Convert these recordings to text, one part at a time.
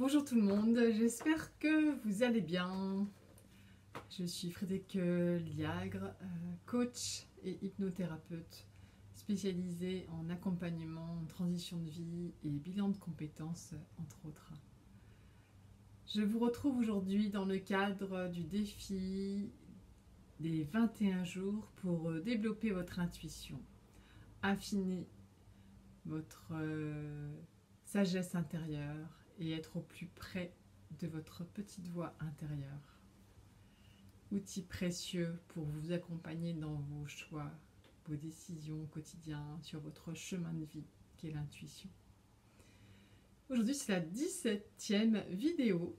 Bonjour tout le monde, j'espère que vous allez bien. Je suis Frédérique Liagre, coach et hypnothérapeute spécialisée en accompagnement, en transition de vie et bilan de compétences, entre autres. Je vous retrouve aujourd'hui dans le cadre du défi des 21 jours pour développer votre intuition, affiner votre sagesse intérieure et être au plus près de votre petite voix intérieure. Outil précieux pour vous accompagner dans vos choix, vos décisions quotidiennes sur votre chemin de vie qui est l'intuition. Aujourd'hui c'est la 17e vidéo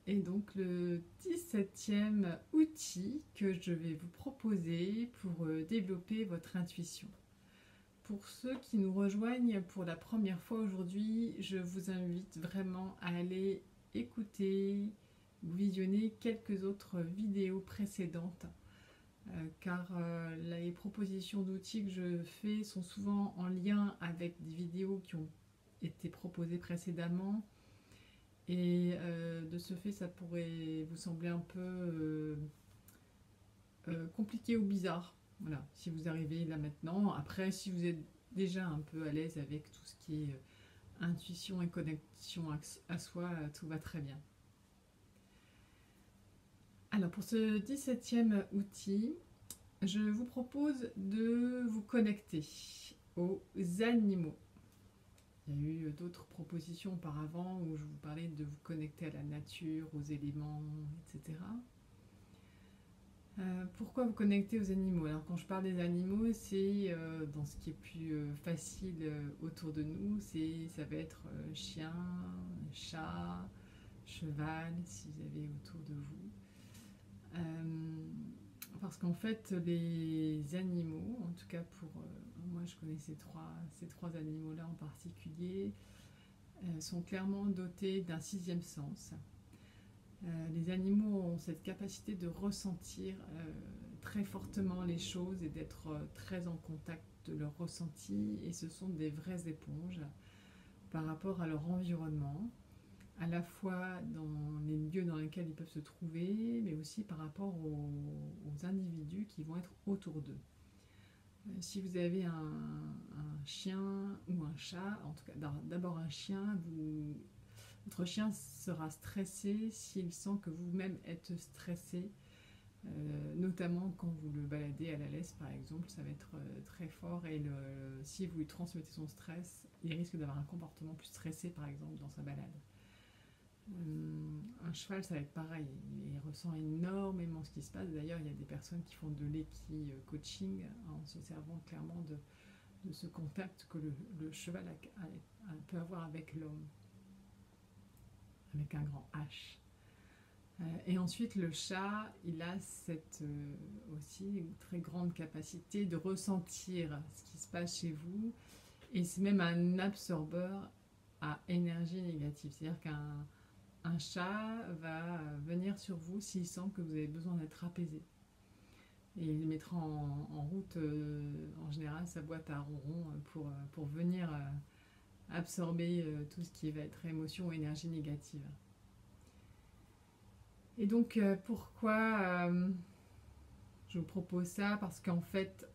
et donc le 17e outil que je vais vous proposer pour développer votre intuition. Pour ceux qui nous rejoignent pour la première fois aujourd'hui, je vous invite vraiment à aller écouter ou visionner quelques autres vidéos précédentes car les propositions d'outils que je fais sont souvent en lien avec des vidéos qui ont été proposées précédemment et de ce fait ça pourrait vous sembler un peu compliqué ou bizarre. Voilà, si vous arrivez là maintenant. Après, si vous êtes déjà un peu à l'aise avec tout ce qui est intuition et connexion à soi, tout va très bien. Alors, pour ce 17e outil, je vous propose de vous connecter aux animaux. Il y a eu d'autres propositions auparavant où je vous parlais de vous connecter à la nature, aux éléments, etc. Pourquoi vous connecter aux animaux? Alors quand je parle des animaux, c'est dans ce qui est plus facile autour de nous, ça va être chien, chat, cheval, si vous avez autour de vous. Parce qu'en fait, les animaux, en tout cas pour moi je connais ces trois animaux-là en particulier, sont clairement dotés d'un sixième sens. Les animaux ont cette capacité de ressentir très fortement les choses et d'être très en contact de leur ressenti, et ce sont des vraies éponges par rapport à leur environnement, à la fois dans les lieux dans lesquels ils peuvent se trouver, mais aussi par rapport aux individus qui vont être autour d'eux. Si vous avez un chien ou un chat, en tout cas d'abord un chien, votre chien sera stressé s'il sent que vous-même êtes stressé, notamment quand vous le baladez à la laisse par exemple, ça va être très fort, et si vous lui transmettez son stress, il risque d'avoir un comportement plus stressé par exemple dans sa balade. Un cheval ça va être pareil, il ressent énormément ce qui se passe. D'ailleurs il y a des personnes qui font de l'équi coaching en se servant clairement de ce contact que le cheval peut avoir avec l'homme, avec un grand H. Et ensuite le chat, il a cette aussi une très grande capacité de ressentir ce qui se passe chez vous, et c'est même un absorbeur à énergie négative, c'est-à-dire qu'un chat va venir sur vous s'il sent que vous avez besoin d'être apaisé, et il mettra en route en général sa boîte à ronron pour venir absorber tout ce qui va être émotion ou énergie négative. Et donc pourquoi je vous propose ça? Parce qu'en fait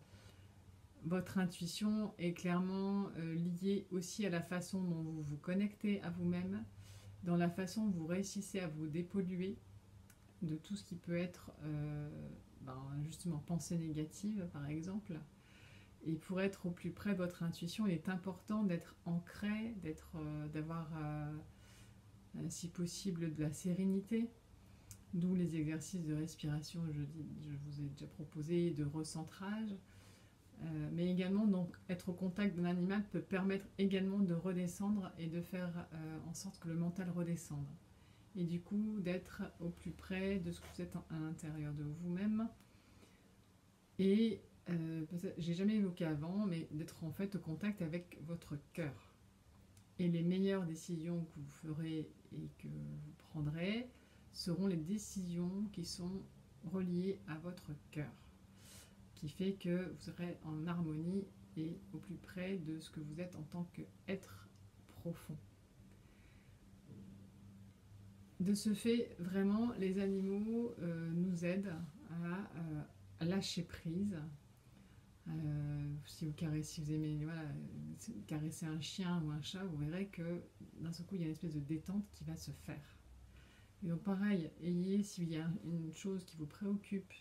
votre intuition est clairement liée aussi à la façon dont vous vous connectez à vous-même, dans la façon dont vous réussissez à vous dépolluer de tout ce qui peut être justement pensée négative par exemple. Et pour être au plus près de votre intuition, il est important d'être ancré, d'avoir si possible de la sérénité, d'où les exercices de respiration, je vous ai déjà proposé, de recentrage. Mais également, donc, être au contact d'un animal peut permettre également de redescendre et de faire en sorte que le mental redescende. Et du coup, d'être au plus près de ce que vous êtes à l'intérieur de vous-même. Et j'ai jamais évoqué avant, mais d'être en fait au contact avec votre cœur. Et les meilleures décisions que vous ferez et que vous prendrez seront les décisions qui sont reliées à votre cœur, qui fait que vous serez en harmonie et au plus près de ce que vous êtes en tant qu'être profond. De ce fait, vraiment, les animaux nous aident à lâcher prise. Si vous caressez, si vous aimez voilà, caresser un chien ou un chat, vous verrez que d'un seul coup, il y a une espèce de détente qui va se faire. Et donc pareil, s'il y a une chose qui vous préoccupe,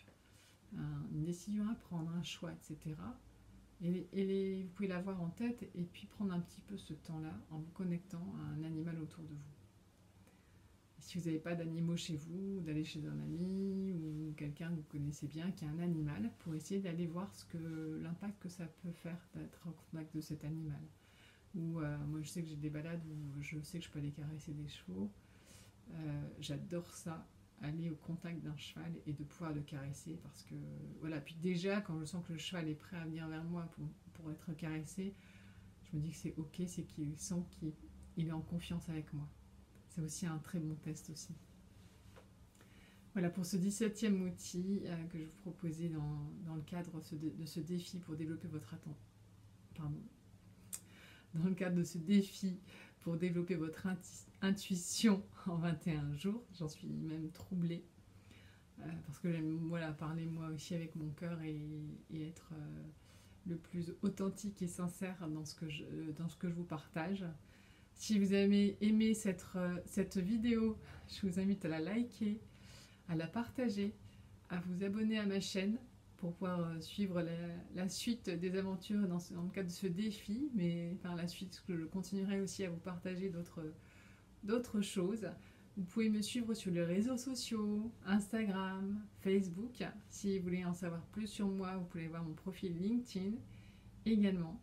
une décision à prendre, un choix, etc., vous pouvez l'avoir en tête et puis prendre un petit peu ce temps-là en vous connectant à un animal autour de vous. Si vous n'avez pas d'animaux chez vous, d'aller chez un ami ou quelqu'un que vous connaissez bien qui a un animal, pour essayer d'aller voir l'impact que ça peut faire d'être en contact de cet animal. Ou moi je sais que j'ai des balades où je sais que je peux aller caresser des chevaux. J'adore ça, aller au contact d'un cheval et de pouvoir le caresser parce que voilà. Puis déjà quand je sens que le cheval est prêt à venir vers moi pour être caressé, je me dis que c'est ok, c'est qu'il sent qu'il est en confiance avec moi. C'est aussi un très bon test aussi. Voilà pour ce 17e outil que je vous proposais dans le cadre de ce défi pour développer votre Dans le cadre de ce défi pour développer votre intuition en 21 jours. J'en suis même troublée parce que j'aime parler moi aussi avec mon cœur et être le plus authentique et sincère dans ce que je vous partage. Si vous avez aimé cette vidéo, je vous invite à la liker, à la partager, à vous abonner à ma chaîne pour pouvoir suivre la suite des aventures dans le cadre de ce défi, mais par la suite, je continuerai aussi à vous partager d'autres choses. Vous pouvez me suivre sur les réseaux sociaux, Instagram, Facebook. Si vous voulez en savoir plus sur moi, vous pouvez voir mon profil LinkedIn également.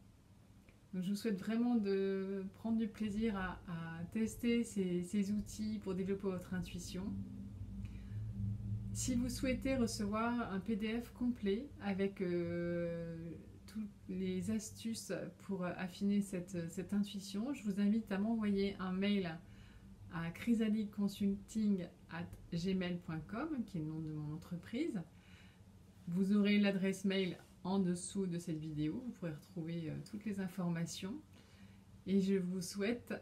Donc je vous souhaite vraiment de prendre du plaisir à tester ces outils pour développer votre intuition. Si vous souhaitez recevoir un PDF complet avec toutes les astuces pour affiner cette intuition, je vous invite à m'envoyer un mail à chrysaliconsulting@gmail.com, qui est le nom de mon entreprise. Vous aurez l'adresse mail en dessous de cette vidéo, vous pourrez retrouver toutes les informations et je vous souhaite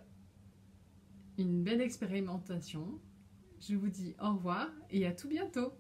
une belle expérimentation. Je vous dis au revoir et à tout bientôt.